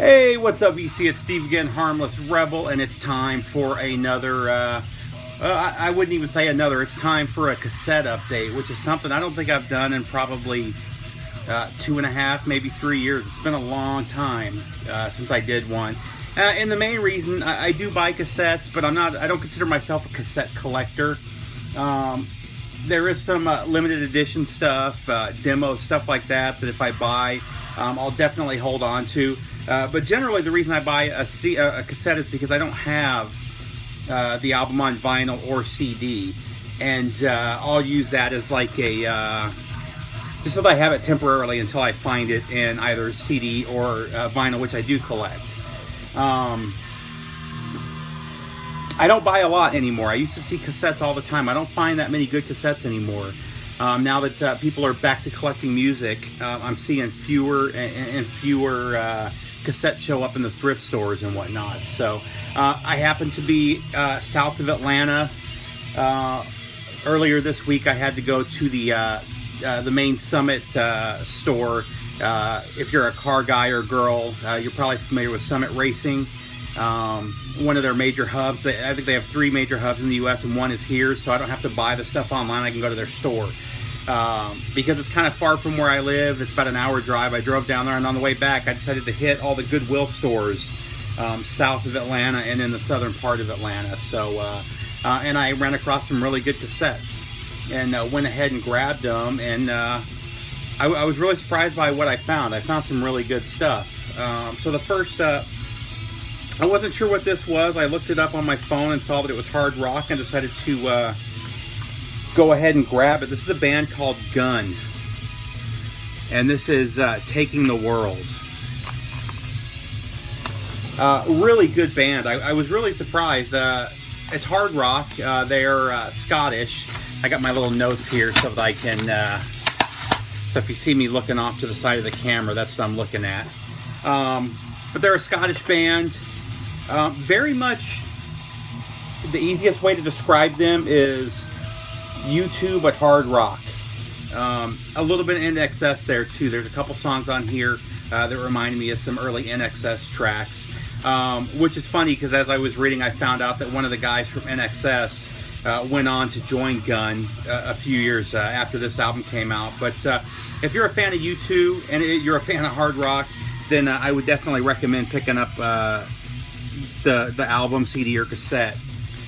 Hey, what's up, VC? It's Steve again, Harmless Rebel, and it's time for another, I wouldn't even say another, it's time for a cassette update, which is something I don't think I've done in probably 2.5, maybe 3 years. It's been a long time since I did one. And the main reason, I do buy cassettes, but I don't consider myself a cassette collector. There is some limited edition stuff, demo stuff like that if I buy, I'll definitely hold on to. But generally, the reason I buy a cassette is because I don't have the album on vinyl or CD, and I'll use that as like a just so that I have it temporarily until I find it in either CD or vinyl, which I do collect. I don't buy a lot anymore. I used to see cassettes all the time. I don't find that many good cassettes anymore. Now that people are back to collecting music, I'm seeing fewer and fewer cassettes show up in the thrift stores and whatnot. So I happened to be south of Atlanta earlier this week. I had to go to the main Summit store. If you're a car guy or girl, you're probably familiar with Summit Racing. One of their major hubs. I think they have 3 major hubs in the US, and one is here, so I don't have to buy the stuff online. I can go to their store. Because it's kind of far from where I live. It's about an hour drive. I drove down there, and on the way back I decided to hit all the Goodwill stores south of Atlanta and in the southern part of Atlanta. So and I ran across some really good cassettes and went ahead and grabbed them, and I was really surprised by what I found. I found some really good stuff. So the first I wasn't sure what this was. I looked it up on my phone and saw that it was hard rock and decided to go ahead and grab it. This is a band called Gun, and this is Taking the World. Really good band. I was really surprised. It's hard rock. They're Scottish. I got my little notes here so that I can, so if you see me looking off to the side of the camera, that's what I'm looking at. But they're a Scottish band. Very much the easiest way to describe them is U2 but hard rock. A little bit of NXS there too. There's a couple songs on here that reminded me of some early NXS tracks, which is funny because as I was reading, I found out that one of the guys from NXS went on to join Gun a few years after this album came out. But if you're a fan of U2 and you're a fan of hard rock, then I would definitely recommend picking up the album, CD, or cassette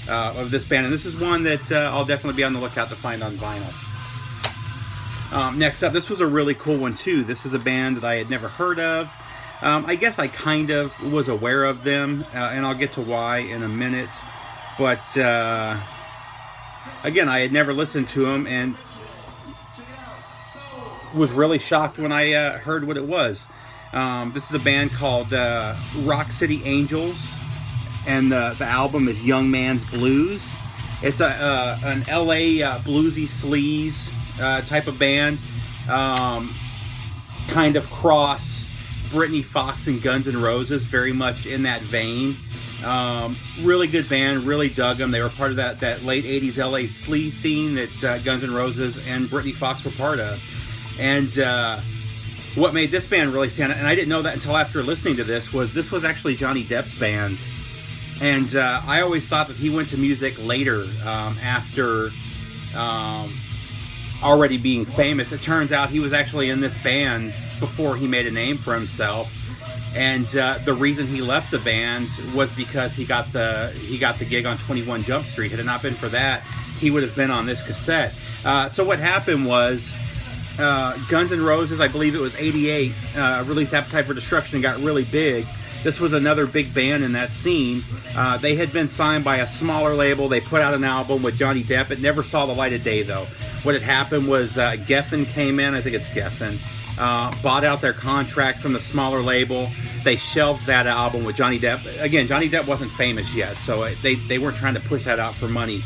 of this band. And this is one that I'll definitely be on the lookout to find on vinyl. Next up, this was a really cool one too. This is a band that I had never heard of. I guess I kind of was aware of them, and I'll get to why in a minute. But again, I had never listened to them and was really shocked when I heard what it was. This is a band called Rock City Angels, and the album is Young Man's Blues. It's an LA bluesy sleaze type of band, kind of cross Britney Fox and Guns N' Roses, very much in that vein. Really good band, really dug them. They were part of that late 80s LA sleaze scene that Guns N' Roses and Britney Fox were part of. And what made this band really stand out, and I didn't know that until after listening to this was actually Johnny Depp's band. And I always thought that he went to music later, after already being famous. It turns out he was actually in this band before he made a name for himself. And the reason he left the band was because he got the gig on 21 Jump Street. Had it not been for that, he would have been on this cassette. So what happened was, Guns N' Roses, I believe it was 88, released Appetite for Destruction and got really big. This was another big band in that scene. They had been signed by a smaller label. They put out an album with Johnny Depp. It never saw the light of day, though. What had happened was Geffen came in, I think it's Geffen, bought out their contract from the smaller label. They shelved that album with Johnny Depp. Again, Johnny Depp wasn't famous yet, so they weren't trying to push that out for money.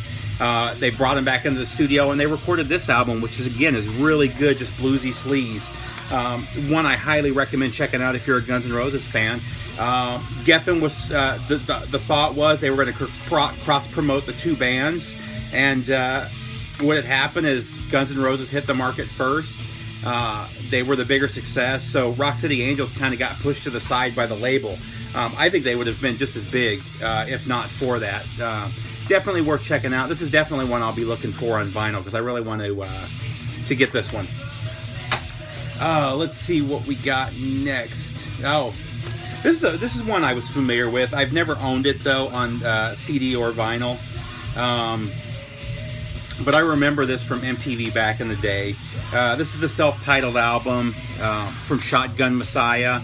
They brought him back into the studio, and they recorded this album, which is really good, just bluesy sleaze. One I highly recommend checking out if you're a Guns N' Roses fan. Geffen was the thought was they were going to cross promote the two bands, and what had happened is Guns N' Roses hit the market first, They were the bigger success, so Rock City Angels kind of got pushed to the side by the label. I think they would have been just as big if not for that. Definitely worth checking out. This is definitely one I'll be looking for on vinyl because I really want to get this one. Let's see what we got next. Oh, this is one I was familiar with. I've never owned it though on CD or vinyl, but I remember this from MTV back in the day. This is the self-titled album from Shotgun Messiah.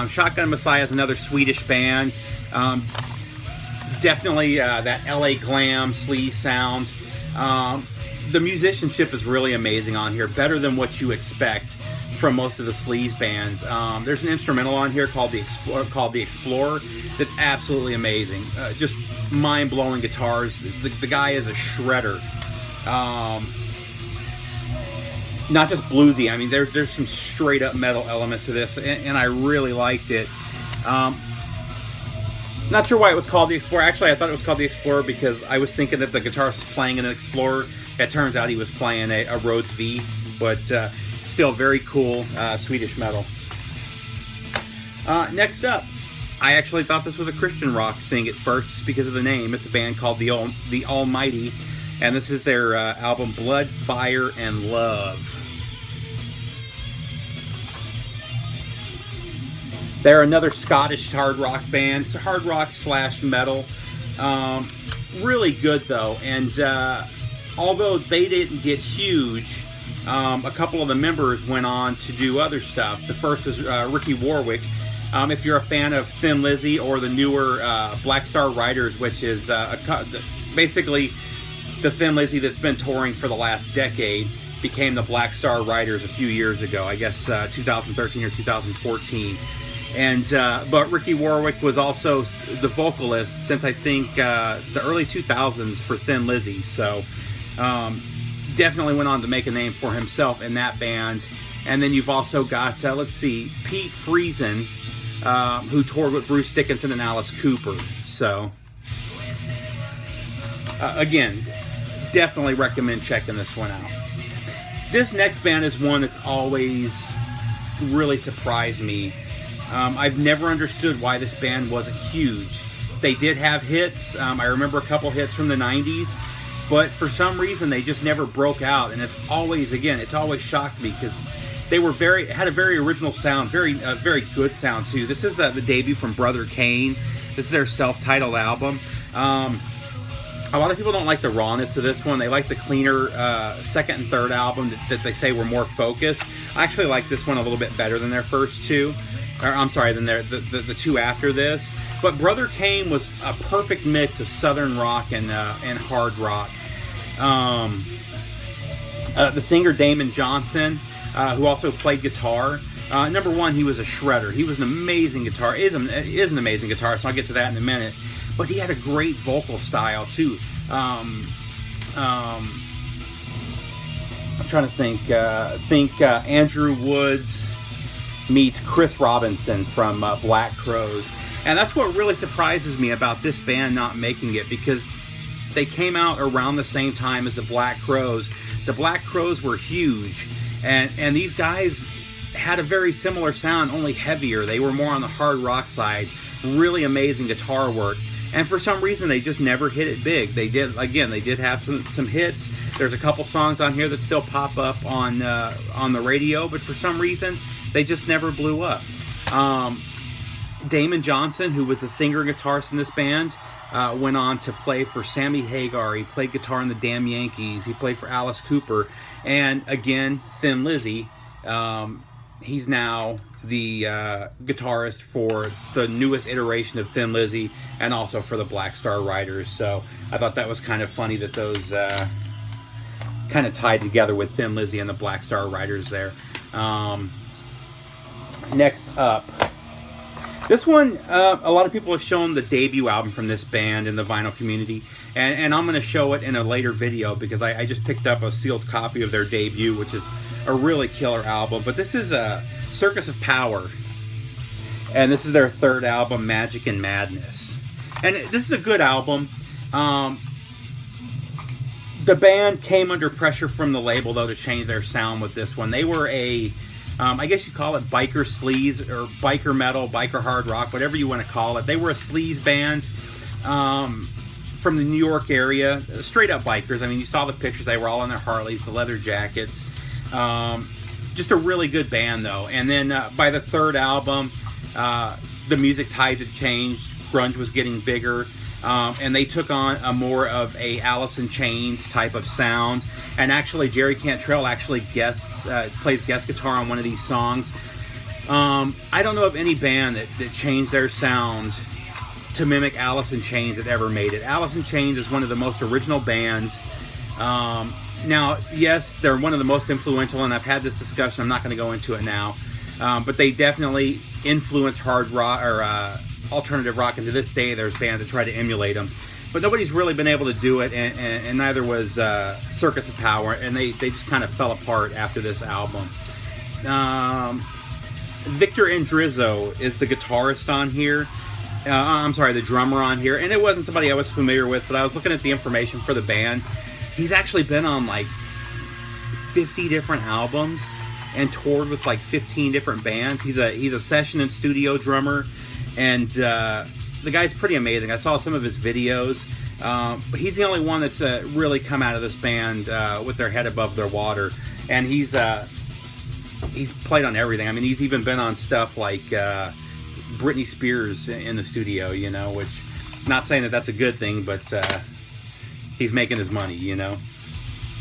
Shotgun Messiah is another Swedish band. Definitely that LA glam sleaze sound. The musicianship is really amazing on here, better than what you expect from most of the sleaze bands. There's an instrumental on here called the Explorer that's absolutely amazing. Just mind-blowing guitars. The guy is a shredder. Not just bluesy. I mean, there's some straight up metal elements to this, and I really liked it. Not sure why it was called the Explorer. Actually, I thought it was called the Explorer because I was thinking that the guitarist was playing an Explorer. It turns out he was playing a Rhodes V, but still very cool Swedish metal. Next up, I actually thought this was a Christian rock thing at first just because of the name. It's a band called The Almighty, and this is their album Blood, Fire, and Love. They're another Scottish hard rock band. It's hard rock / metal. Really good though, and although they didn't get huge, a couple of the members went on to do other stuff. The first is Ricky Warwick. If you're a fan of Thin Lizzy or the newer Black Star Riders, which is basically the Thin Lizzy that's been touring for the last decade, became the Black Star Riders a few years ago, I guess 2013 or 2014. And but Ricky Warwick was also the vocalist since I think the early 2000s for Thin Lizzy. So definitely went on to make a name for himself in that band. And then you've also got, let's see, Pete Friesen, who toured with Bruce Dickinson and Alice Cooper. So again, definitely recommend checking this one out. This next band is one that's always really surprised me. I've never understood why this band wasn't huge. They did have hits. I remember a couple hits from the 90s, but for some reason they just never broke out. And it's always shocked me because they were had a very original sound, very good sound too. This is the debut from Brother Kane. This is their self-titled album. A lot of people don't like the rawness of this one. They like the cleaner second and third album that they say were more focused. I actually like this one a little bit better than their first two. Or, I'm sorry, than the two after this. But Brother Kane was a perfect mix of southern rock and hard rock. The singer Damon Johnson, who also played guitar. Number one, he was a shredder. He was an amazing guitar. Is an amazing guitarist. So I'll get to that in a minute. But he had a great vocal style too. I'm trying to think. Andrew Woods meets Chris Robinson from Black Crowes, and that's what really surprises me about this band not making it, because they came out around the same time as the Black Crowes. The Black Crowes were huge, and these guys had a very similar sound, only heavier. They were more on the hard rock side. Really amazing guitar work. And for some reason, they just never hit it big. They did have some hits. There's a couple songs on here that still pop up on the radio, but for some reason, they just never blew up. Damon Johnson, who was the singer and guitarist in this band, went on to play for Sammy Hagar. He played guitar in the Damn Yankees. He played for Alice Cooper. And again, Thin Lizzy. He's now the guitarist for the newest iteration of Thin Lizzy, and also for the Black Star Riders. So I thought that was kind of funny that those kind of tied together with Thin Lizzy and the Black Star Riders there. Next up, this one, a lot of people have shown the debut album from this band in the vinyl community, and I'm going to show it in a later video because I just picked up a sealed copy of their debut, which is a really killer album. But this is Circus of Power, and this is their third album, Magic and Madness. And this is a good album. The band came under pressure from the label, though, to change their sound with this one. They were a, I guess you call it biker sleaze, or biker metal, biker hard rock, whatever you want to call it. They were a sleaze band from the New York area, straight up bikers. I mean, you saw the pictures. They were all on their Harleys, the leather jackets. Just a really good band, though. And then by the third album, the music tides had changed. Grunge was getting bigger. And they took on a more of a Alice in Chains type of sound. And actually, Jerry Cantrell actually plays guest guitar on one of these songs. I don't know of any band that changed their sound to mimic Alice in Chains that ever made it. Alice in Chains is one of the most original bands. Now, yes, they're one of the most influential, and I've had this discussion. I'm not going to go into it now. But they definitely influenced hard rock, or alternative rock, and to this day there's bands that try to emulate them, but nobody's really been able to do it, and neither was Circus of Power, and they just kind of fell apart after this album. Victor Andrizzo is the guitarist on here. I'm sorry, the drummer on here, and it wasn't somebody I was familiar with, but I was looking at the information for the band. He's actually been on like 50 different albums and toured with like 15 different bands. He's a session and studio drummer. And the guy's pretty amazing. I saw some of his videos. But he's the only one that's really come out of this band with their head above their water. And he's played on everything. I mean, he's even been on stuff like Britney Spears in the studio, you know, which, not saying that that's a good thing, but he's making his money, you know.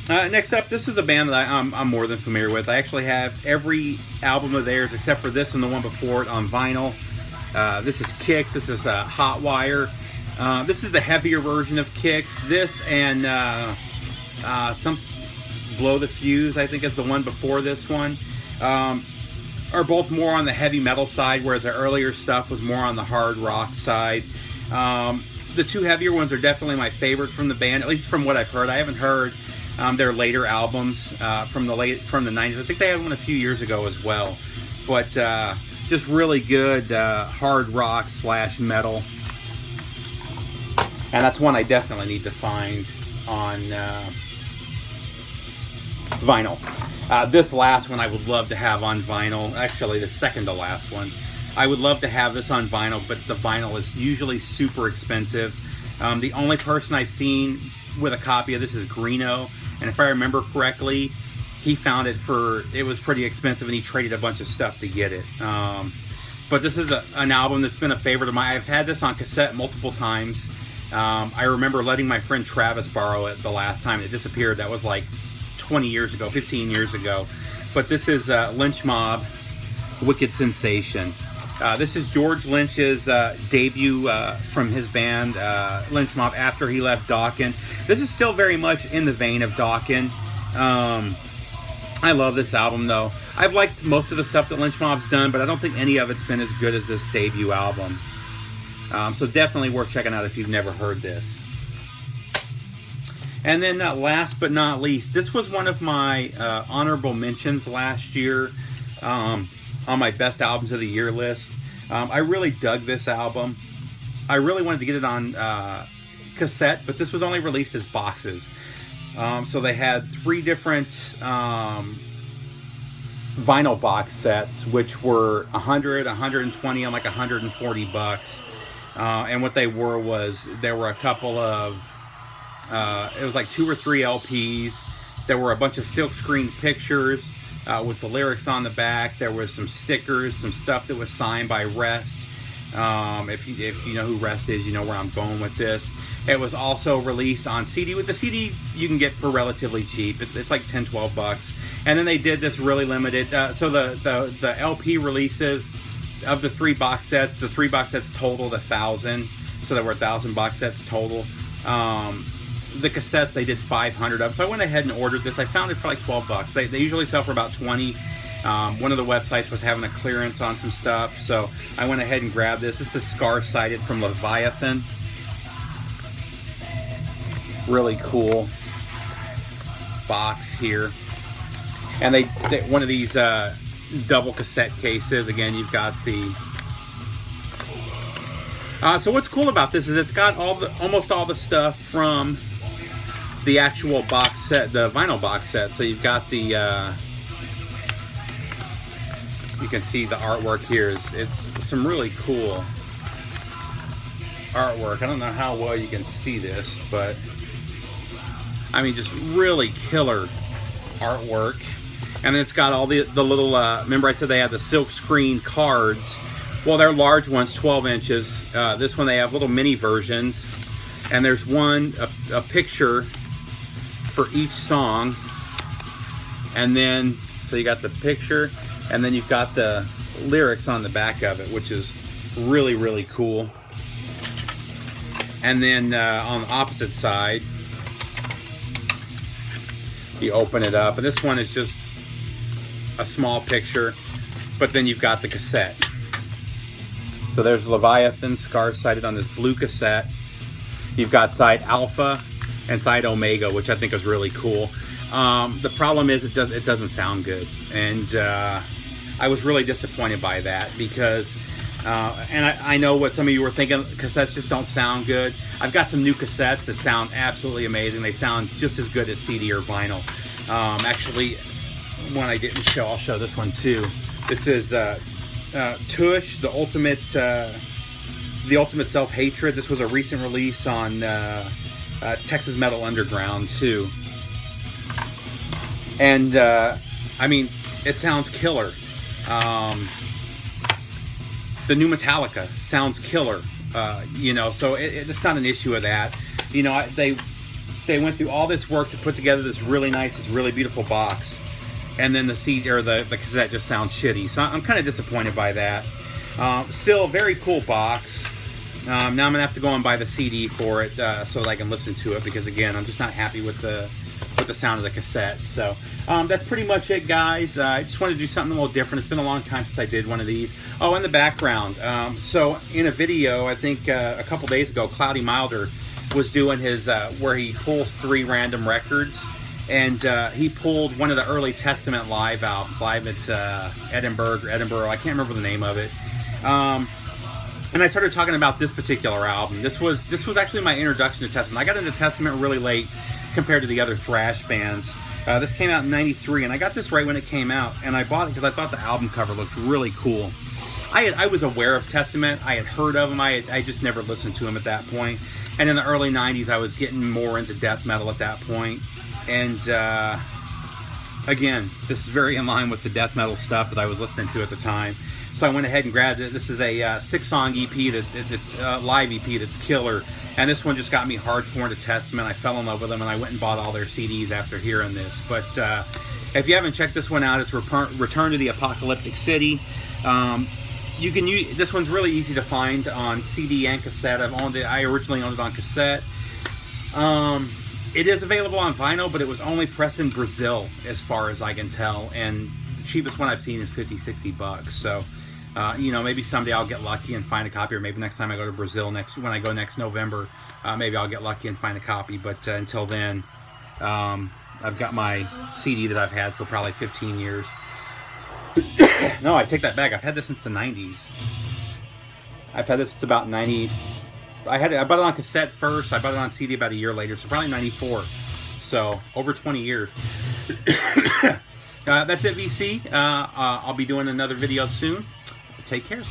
Next up, this is a band that I'm more than familiar with. I actually have every album of theirs except for this and the one before it on vinyl. This is Kix. This is Hot Wire. This is the heavier version of Kix. This and some Blow the Fuse, I think, is the one before this one. Are both more on the heavy metal side, whereas the earlier stuff was more on the hard rock side. The two heavier ones are definitely my favorite from the band, at least from what I've heard. I haven't heard their later albums from the 90s. I think they had one a few years ago as well. But just really good hard rock / metal, and that's one I definitely need to find on vinyl. This last one I would love to have on vinyl. Actually, the second to last one, I would love to have this on vinyl, but the vinyl is usually super expensive. The only person I've seen with a copy of this is Greeno, and if I remember correctly, he found it was pretty expensive, and he traded a bunch of stuff to get it. But this is an album that's been a favorite of mine. I've had this on cassette multiple times. I remember letting my friend Travis borrow it the last time it disappeared. That was like 20 years ago, 15 years ago. But this is Lynch Mob, Wicked Sensation. This is George Lynch's debut from his band, Lynch Mob, after he left Dokken. This is still very much in the vein of Dokken. I love this album, though. I've liked most of the stuff that Lynch Mob's done, but I don't think any of it's been as good as this debut album. So definitely worth checking out if you've never heard this. And then last but not least, this was one of my honorable mentions last year on my best albums of the year list. I really dug this album. I really wanted to get it on cassette, but this was only released as boxes. So they had 3 different vinyl box sets, which were 100, 120, and like 140 bucks. And what they were was, there were a couple of, it was like 2 or 3 LPs. There were a bunch of silkscreen pictures with the lyrics on the back. There was some stickers, some stuff that was signed by Rest. If you know who Rest is, you know where I'm going with this. It was also released on CD. With the CD, you can get for relatively cheap. It's like 10, 12 bucks. And then they did this really limited. So the LP releases of the 3 box sets, the 3 box sets totaled 1,000. So there were 1,000 box sets total. The cassettes, they did 500 of. So I went ahead and ordered this. I found it for like 12 bucks. They usually sell for about 20. One of the websites was having a clearance on some stuff, so I went ahead and grabbed this. This is Scar-Sighted from Leviathan. Really cool box here. And they one of these double cassette cases. Again, you've got the... so what's cool about this is it's got almost all the stuff from the actual box set, the vinyl box set. So you've got the, you can see the artwork here. It's some really cool artwork. I don't know how well you can see this, but I mean, just really killer artwork. And then it's got all the little, remember I said they had the silk screen cards. Well, they're large ones, 12 inches. This one they have little mini versions. And there's one, a picture for each song. And then, so you got the picture, and then you've got the lyrics on the back of it, which is really, really cool. And then on the opposite side, you open it up, and this one is just a small picture, but then you've got the cassette. So there's Leviathan, scar-sighted on this blue cassette. You've got side Alpha and side Omega, which I think is really cool. The problem is it doesn't sound good, and I was really disappointed by that because, and I know what some of you were thinking, cassettes just don't sound good. I've got some new cassettes that sound absolutely amazing. They sound just as good as CD or vinyl. Actually, one I didn't show, I'll show this one too. This is Tush, the ultimate self-hatred. This was a recent release on Texas Metal Underground too. And I mean, it sounds killer. The new Metallica sounds killer, you know, so it's not an issue of that. You know, they went through all this work to put together this really nice, this really beautiful box, and then the CD or the cassette just sounds shitty. So I'm kind of disappointed by that. Still a very cool box. Now I'm gonna have to go and buy the CD for it so that I can listen to it, because again, I'm just not happy with the sound of the cassette. So that's pretty much it, guys. I just wanted to do something a little different. It's been a long time since I did one of these. Oh, in the background, so in a video, I think a couple days ago, Cloudy Milder was doing his where he pulls 3 random records, and he pulled one of the early Testament live albums, live at Edinburgh. I can't remember the name of it. And I started talking about this particular album. This was actually my introduction to Testament. I got into Testament really late compared to the other thrash bands. This came out in '93, and I got this right when it came out, and I bought it because I thought the album cover looked really cool. I was aware of Testament. I had heard of them. I just never listened to them at that point. And in the early '90s, I was getting more into death metal at that point. And again, this is very in line with the death metal stuff that I was listening to at the time. So I went ahead and grabbed it. This is a 6-song EP that's live EP that's killer. And this one just got me hardcore into Testament. I fell in love with them, and I went and bought all their CDs after hearing this. But if you haven't checked this one out, it's Return to the Apocalyptic City. You can use this one's really easy to find on CD and cassette. I originally owned it on cassette. It is available on vinyl, but it was only pressed in Brazil, as far as I can tell. And the cheapest one I've seen is $50-60. So. You know, maybe someday I'll get lucky and find a copy, or maybe next time I go to Brazil when I go next November, maybe I'll get lucky and find a copy. But until then, I've got my CD that I've had for probably 15 years. No, I take that back. I've had this since the 90s. I've had this since about 90. I bought it on cassette first. I bought it on CD about a year later, so probably 94. So over 20 years. That's it, VC. I'll be doing another video soon. Take care.